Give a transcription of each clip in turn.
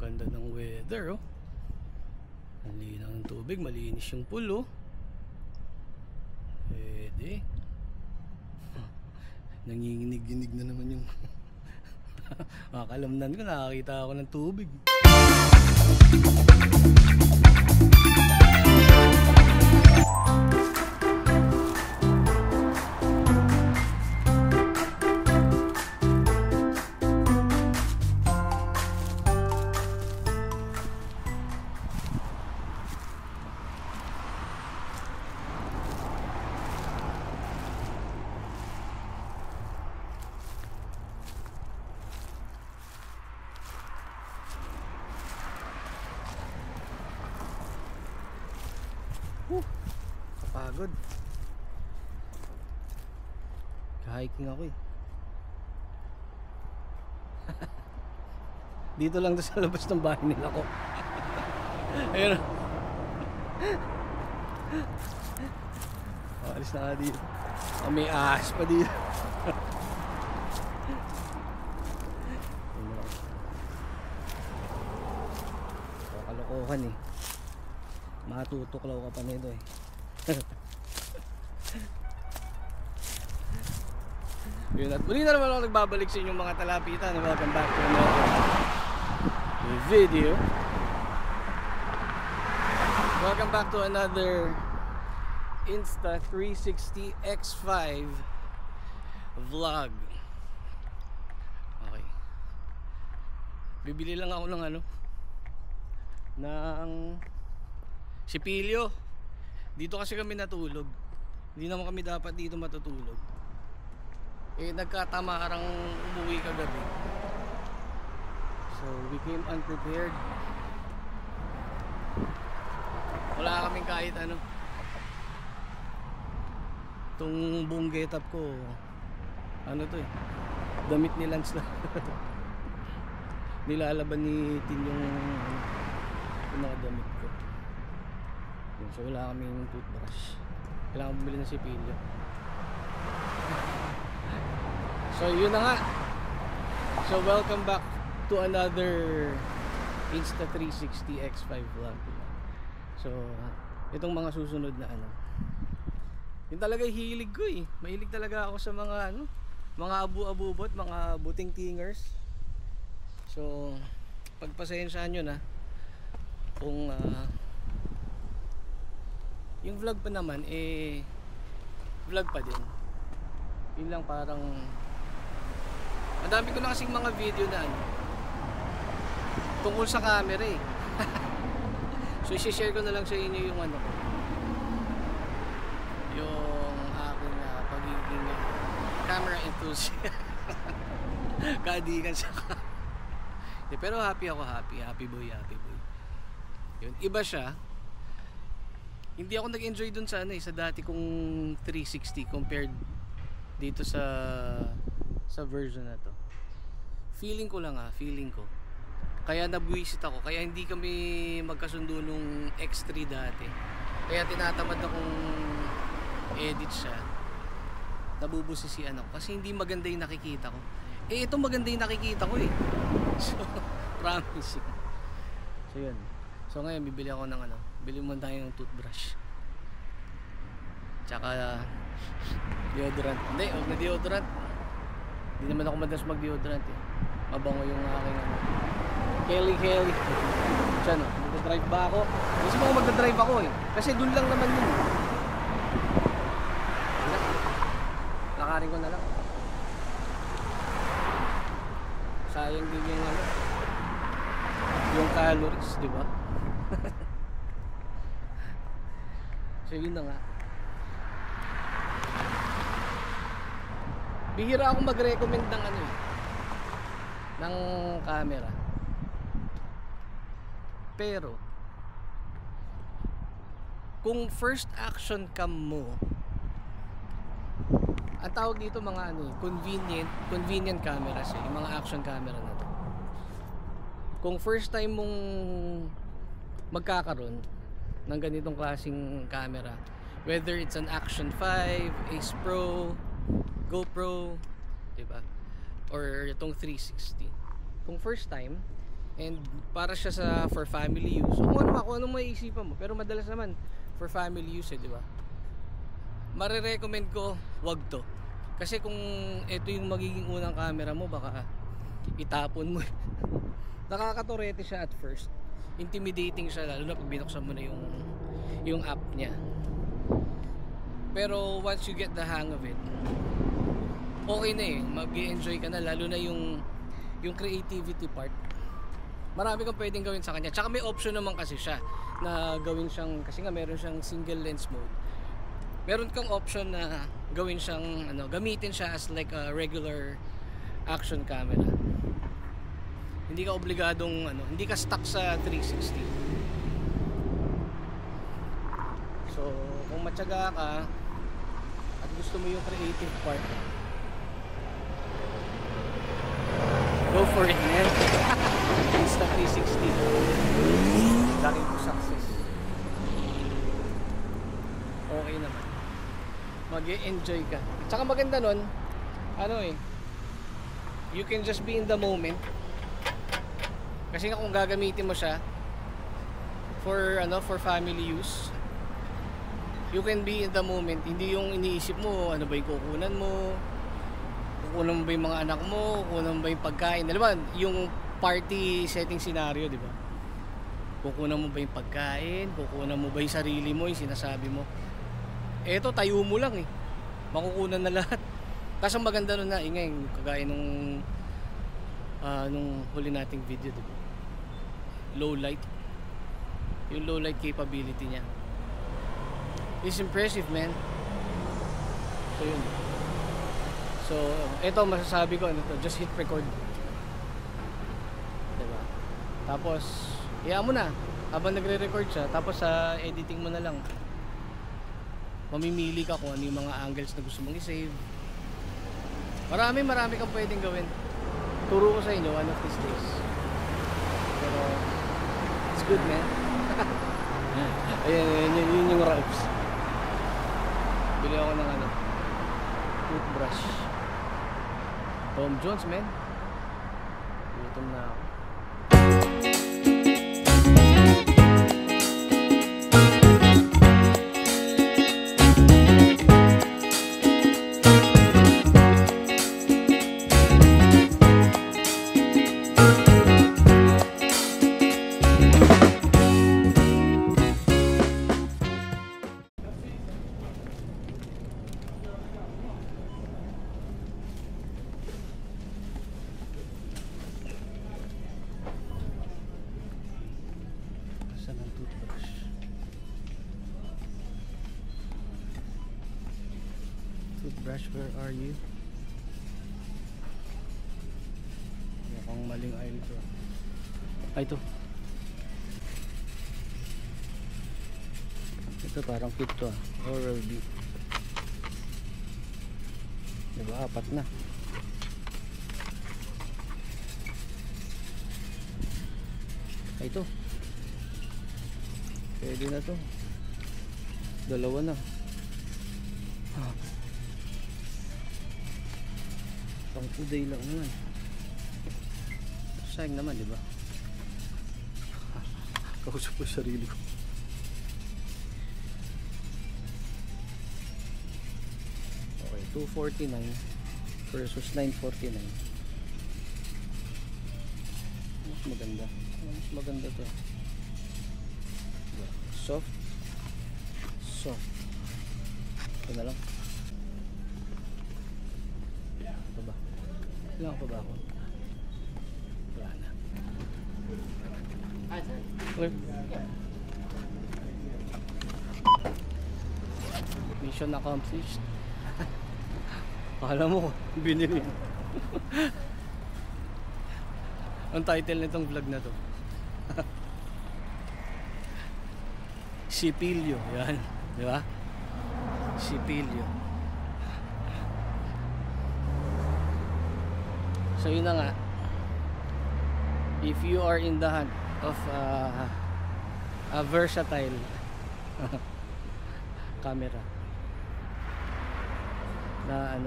Ganda ng weather, oh. Ang linaw ng tubig, malinis yung pool, oh. Pwede. Nanginginig-ginig na naman yung makalamnan ko, nakakita ako ng tubig. Kapagod. Ka-hiking ako eh. Dito lang sa labas ng bahay nila ko. Ayun. Alis na nga dito. May ahas pa dito. Kalokohan eh. Matutuklaw ka pa nito eh. Yun, at muli na naman ako nagbabalik sa inyong mga talapitan. Welcome back to another video. Welcome back to another Insta360 X5 vlog. Okay, bibili lang ako ng ng sipilyo. Dito kasi kami natulog. Hindi naman kami dapat dito matutulog. Eh nagkatamarang umuwi kagabi. So we came unprepared. Wala kaming kahit ano. Itong buong get up ko, ano to eh, damit ni Lance lang. Nilalaban ni Tin yung mga damit ko. So wala kaming toothbrush. Kailangan bumili ng sipilyo. So yun na nga. So welcome back to another Insta360 X5 vlog. So itong mga susunod na yun talaga hilig ko eh. Mahilig talaga ako sa mga mga abu-abubot, mga buting tingers. So pagpasensyahan nyo na kung yung vlog pa naman vlog pa din. Yun lang, parang ang dami ko na kasing mga video na tungkol sa camera eh. So i-share ko na lang sa inyo yung yung aking pagiging camera enthusiast. Kaadikan sa pero happy ako, happy boy. Yun, iba siya. Hindi ako nag-enjoy dun sa sa dati kong 360 compared dito sa version na to. Feeling ko kaya nabwisit ako, kaya hindi kami magkasundo nung X3 dati. Kaya tinatamad akong edit siya. Nabubusisian ako kasi hindi maganda yung nakikita ko. Ito maganda yung nakikita ko eh. So promising. So yun. So ngayon bibili ako ng bili muna tayo ng toothbrush. Tsaka deodorant. Hindi, huwag na deodorant. Hindi naman ako madalas mag-deodorant eh. Mabango yung aking Kelly. Siya magdadrive ba ako? Kasi magdadrive ako eh. Kasi dun lang naman yun. Lakarin ko na lang. Sayang din yung calories, di ba? So yun na nga. Bihira akong mag-recommend ng ng camera. Pero kung first action cam mo, ang tawag dito mga convenient cameras eh, yung mga action camera na to. Kung first time mong magkakaroon ng ganitong klaseng camera, whether it's an Action 5, Ace Pro, GoPro, diba? Or itong 360. Kung first time, And para siya sa for family use. O kung anong maiisipan mo. Pero madalas naman for family use di ba? Mare-recommend ko wag to. Kasi kung ito yung magiging unang camera mo, baka itapon mo. Nakakaturete siya at first. Intimidating siya lalo na pag binuksan mo na yung app niya. Pero once you get the hang of it, okay na mag-enjoy ka na, lalo na yung creativity part. Marami kang pwedeng gawin sa kanya. Tsaka may option naman kasi siya na gawin siyang, kasi nga meron siyang single lens mode. Meron kang option na gawin siyang gamitin siya as like a regular action camera. Hindi ka obligadong hindi ka stuck sa 360. So, kung matyaga ka at gusto mo yung creative part, go for it, man. Insta 360. Laki ko success. Okay naman. Mag-e-enjoy ka. Tsaka maganda nun, you can just be in the moment. Kasi nga kung gagamitin mo siya for family use, you can be in the moment. Hindi yung iniisip mo ano ba yung kukunan mo, kukunan mo ba yung mga anak mo, kukunan mo ba yung pagkain. Alam mo, yung party setting scenario, di ba? Kukunan mo ba yung pagkain, kukunan mo ba yung sarili mo, yung sinasabi mo. Eto, tayo mo lang makukunan na lahat. Tapos ang maganda nun na ingay, kagaya nung huli nating video, diba? Low light, yung low light capability niya is impressive, man. So yun. So eto masasabi ko just hit record, diba? Tapos hayaan mo na habang nagre-record siya, tapos sa editing mo na lang mamimili ka kung ano yung mga angles na gusto mong i-save. Marami kang pwedeng gawin. Turo ko sa inyo one of these days. Pero it's good, man. Ayan, yun yung Ralphs. Bili ako ng toothbrush. Tom Jones, man. Gutom na ako. Toothbrush, where are you? Mukhang maling aisle to. Ay, ito. Ito parang cute to, Oral-B. Diba, 4 na. Ay, ito. Pwede na to. 2 na. Pang today lang naman. Sayang naman, diba? Kausap ko sarili ko. Okay, 249 versus 949. Mas maganda. Mas maganda to. Soft. Ito na lang. Ilang pa ba ako? Wala na. Okay. Mission accomplished. Akala mo binili. Ang title nitong vlog na to. Sipilyo. Yan. Di ba? Sipilyo. So yun na nga, if you are in the hunt of a versatile camera na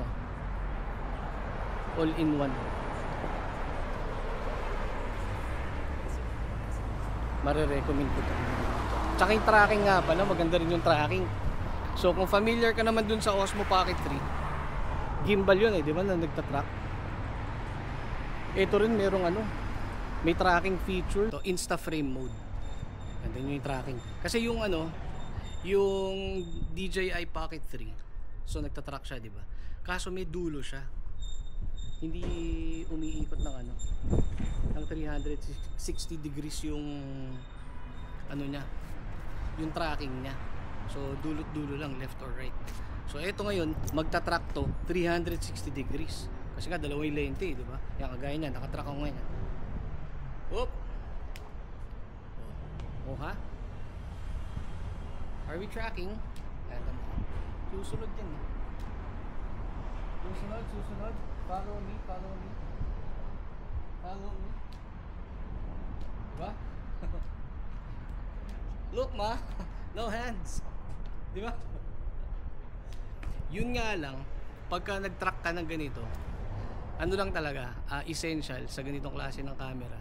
all in one, Marirecommend ko to. Tsaka yung tracking nga pala, maganda rin yung tracking. So kung familiar ka naman dun sa Osmo Pocket 3, gimbal yun eh, di ba, na nagtatrack. Ito rin merong ano, may tracking feature. So, Insta Frame mode. Ganda nyo yung tracking. Kasi yung ano, yung DJI Pocket 3, so nagtatrack siya, di ba? Kaso may dulo siya. Hindi umiikot ng ano, ng 360 degrees yung ano niya, yung tracking niya. So dulot-dulo lang, left or right. So ito ngayon, magta-track to 360 degrees. Kasi nga dalawa yung lente, di ba? Yan kagaya niyan, nakatrack ako ngayon. Oop. Oh, ha? Are we tracking? Ayan mo. Susunod din eh. Susunod. Follow me. Diba? Look ma, no hands. Diba? Yun nga lang, pagka nag-track ka ng ganito, ano lang talaga, essential sa ganitong klase ng camera,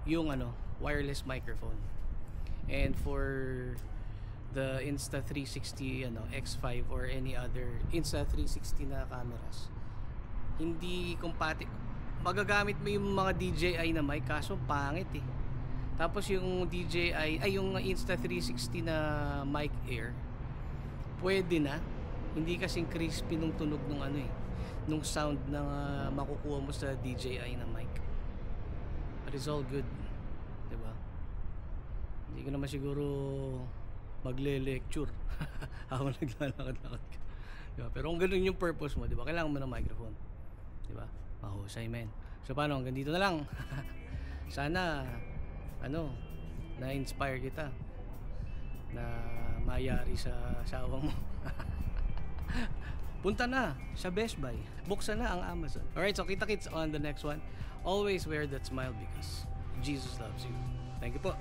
yung ano, wireless microphone. And for the Insta360 X5 or any other Insta360 na cameras, hindi compatible. Magagamit mo yung mga DJI na mic, kaso pangit eh. Tapos yung yung Insta360 na mic Air, pwede na, hindi kasing crispy nung tunog nung ano eh, nung sound na makukuha mo sa DJI na mic. But it's all good, diba? Hindi ko naman siguro magle-lecture habang naglalakad-lakad ka, diba? Pero kung ganun yung purpose mo, diba, kailangan mo ng microphone, diba? Mahusay men. So paano, hanggang dito na lang. Sana na-inspire kita na mayari sa asawa mo. Punta na sa Best Buy, buksan na ang Amazon. Alright, so kita-kits on the next one. Always wear that smile because Jesus loves you. Thank you po.